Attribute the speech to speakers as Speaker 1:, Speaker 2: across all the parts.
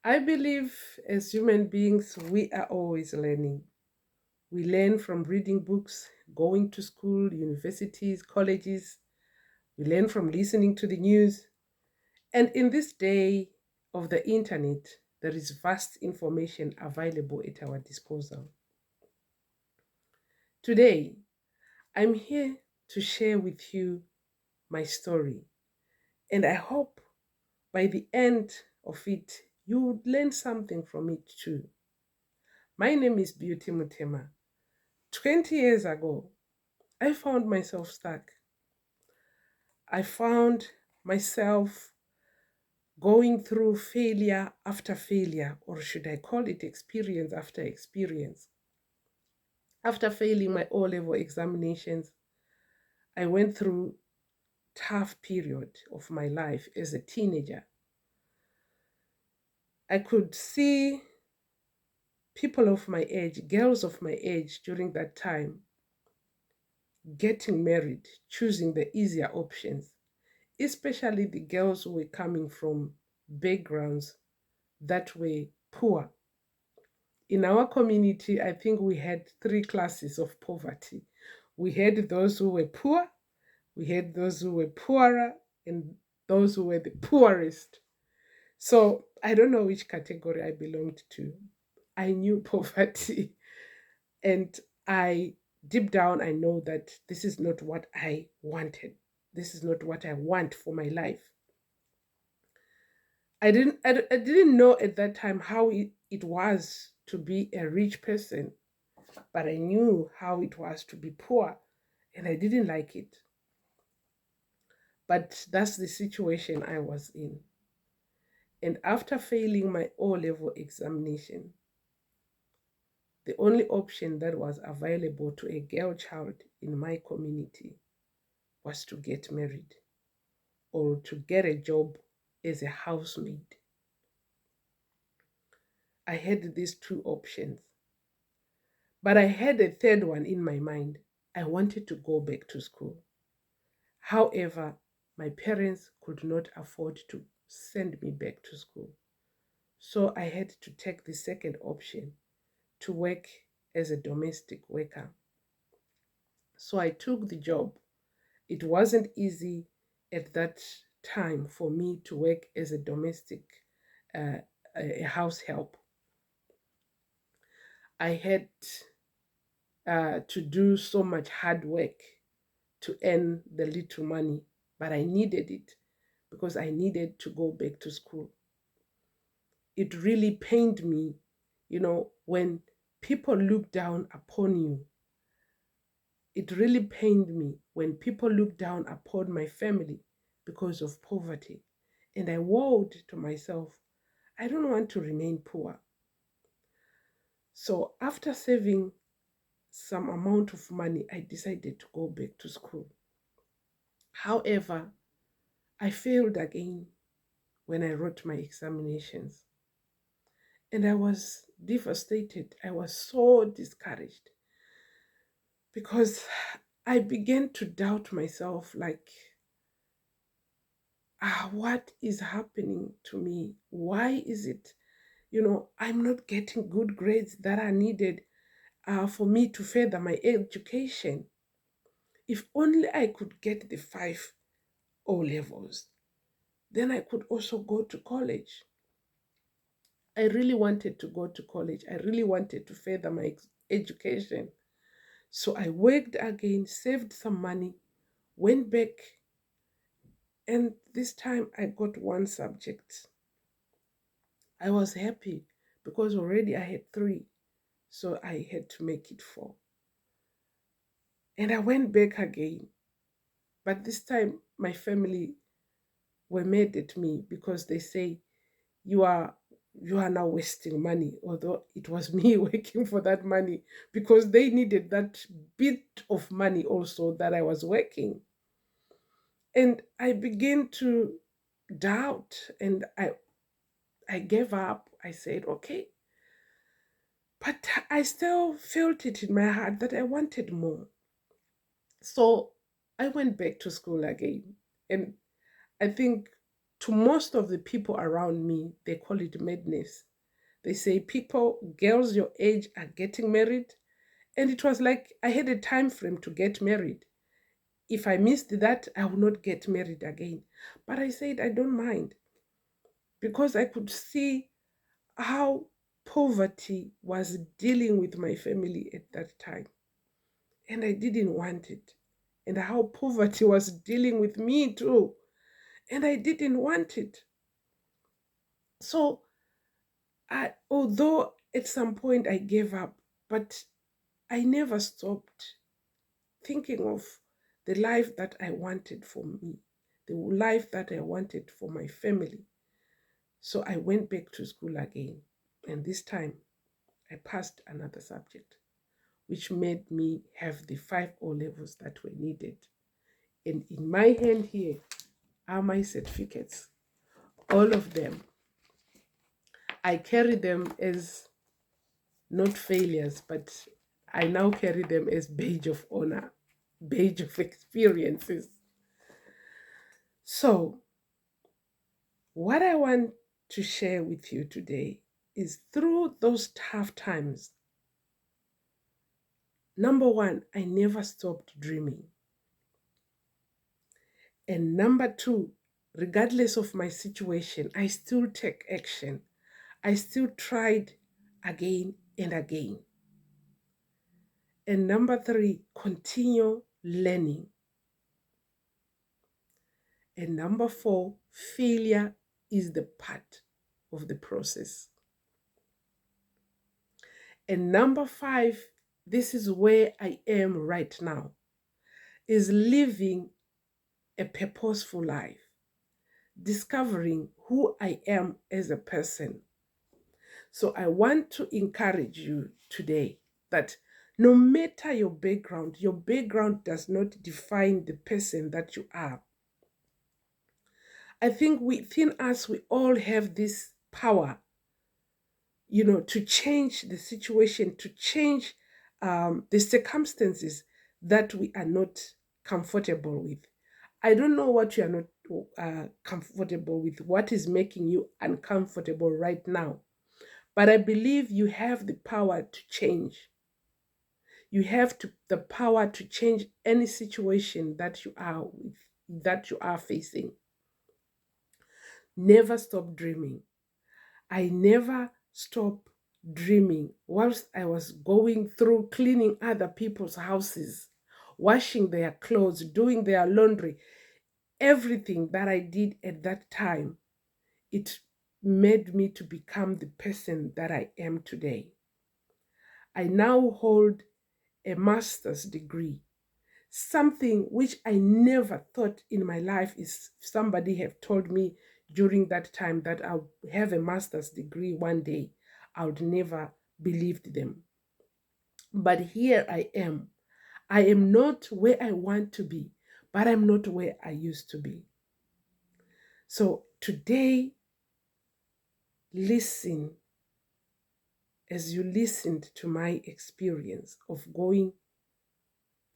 Speaker 1: I believe as human beings, we are always learning. We learn from reading books, going to school, universities, colleges. We learn from listening to the news. And in this day of the internet, there is vast information available at our disposal. Today, I'm here to share with you my story. And I hope by the end of it, you would learn something from it too. My name is Beauty Mutema. 20 years ago, I found myself stuck. I found myself going through failure after failure, or should I call it experience after experience. After failing my O level examinations, I went through tough period of my life as a teenager. I could see people of my age, girls of my age during that time, getting married, choosing the easier options, especially the girls who were coming from backgrounds that were poor. In our community, I think we had three classes of poverty. We had those who were poor, we had those who were poorer, and those who were the poorest. So I don't know which category I belonged to. I knew poverty, and I deep down I know that this is not what I wanted. This is not what I want for my life. I didn't know at that time how it was to be a rich person, but I knew how it was to be poor, and I didn't like it. But that's the situation I was in. And after failing my O level examination, the only option that was available to a girl child in my community was to get married or to get a job as a housemaid. I had these two options, but I had a third one in my mind. I wanted to go back to school. However, my parents could not afford to send me back to school. So I had to take the second option to work as a domestic worker. So I took the job. It wasn't easy at that time for me to work as a domestic uh, a house help. I had to do so much hard work to earn the little money, but I needed it because I needed to go back to school. It really pained me, when people look down upon you. It really pained me when people look down upon my family because of poverty. And I vowed to myself, I don't want to remain poor. So after saving some amount of money, I decided to go back to school. However, I failed again when I wrote my examinations. And I was devastated. I was so discouraged because I began to doubt myself like, what is happening to me? Why is it, I'm not getting good grades that are needed for me to further my education? If only I could get the five O levels, then I could also go to college. I really wanted to go to college. I really wanted to further my education. So I worked again, saved some money, went back, and this time I got one subject. I was happy because already I had three, so I had to make it four. And I went back again, but this time my family were mad at me because they say you are you are now wasting money, although it was me working for that money because they needed that bit of money also that I was working. And I began to doubt, and I gave up. I said, okay. But I still felt it in my heart that I wanted more. So I went back to school again. And I think To most of the people around me, they call it madness. They say people, girls your age are getting married. And it was like I had a time frame to get married. If I missed that, I would not get married again. But I said, I don't mind because I could see how poverty was dealing with my family at that time. And I didn't want it. And how poverty was dealing with me too. And I didn't want it. So, although at some point I gave up, but I never stopped thinking of the life that I wanted for me, the life that I wanted for my family. So I went back to school again. And this time I passed another subject, which made me have the 5 O levels that were needed. And in my hand here are my certificates, all of them. I carry them as not failures, but I now carry them as badge of honor, badge of experiences. So, what I want to share with you today is through those tough times, number one, I never stopped dreaming. And number two, regardless of my situation, I still take action. I still tried again and again. And number three, continue learning. And number four, failure is the part of the process. And number five, this is where I am right now, is living a purposeful life, discovering who I am as a person. So I want to encourage you today that no matter your background does not define the person that you are. I think within us, we all have this power, to change the situation, to change the circumstances that we are not comfortable with. I don't know what you are not comfortable with, what is making you uncomfortable right now. But I believe you have the power to change. You have the power to change any situation that you are with, that you are facing. Never stop dreaming. I never stopped dreaming whilst I was going through cleaning other people's houses, washing their clothes, doing their laundry. Everything that I did at that time, it made me to become the person that I am today. I now hold a master's degree, something which I never thought in my life. Is somebody have told me during that time that I'll have a master's degree one day, I would never believed them. But here I am. I am not where I want to be, but I'm not where I used to be. So today, listen as you listened to my experience of going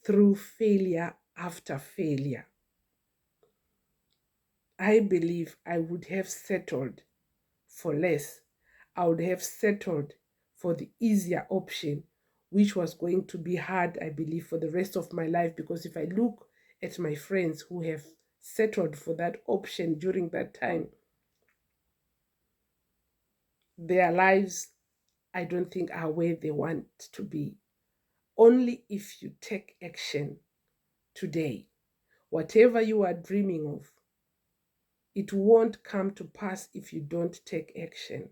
Speaker 1: through failure after failure. I believe I would have settled for less. I would have settled for the easier option, which was going to be hard, I believe, for the rest of my life. Because if I look at my friends who have settled for that option during that time, their lives, I don't think, are where they want to be. Only if you take action today, whatever you are dreaming of, it won't come to pass if you don't take action.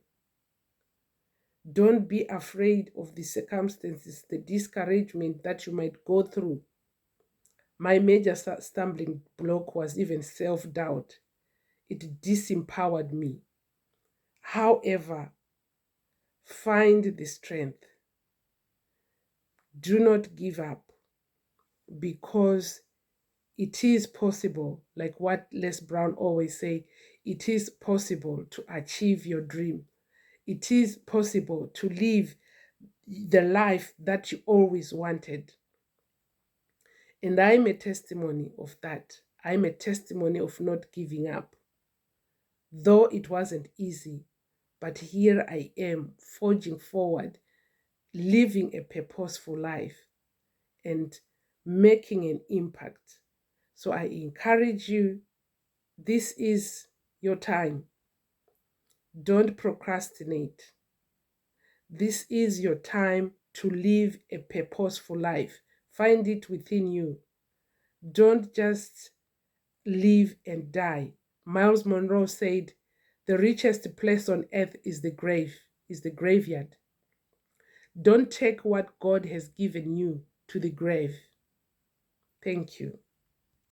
Speaker 1: Don't be afraid of the circumstances, the discouragement that you might go through. My major stumbling block was even self-doubt. It disempowered me. However, find the strength. Do not give up, because it is possible, like what Les Brown always say, it is possible to achieve your dream. It is possible to live the life that you always wanted. And I'm a testimony of that. I'm a testimony of not giving up. though it wasn't easy. But here I am, forging forward, living a purposeful life and making an impact. So I encourage you, this is your time. Don't procrastinate. This is your time to live a purposeful life. Find it within you. Don't just live and die. Miles Monroe said, the richest place on earth is the grave, is the graveyard. Don't take what God has given you to the grave. Thank you.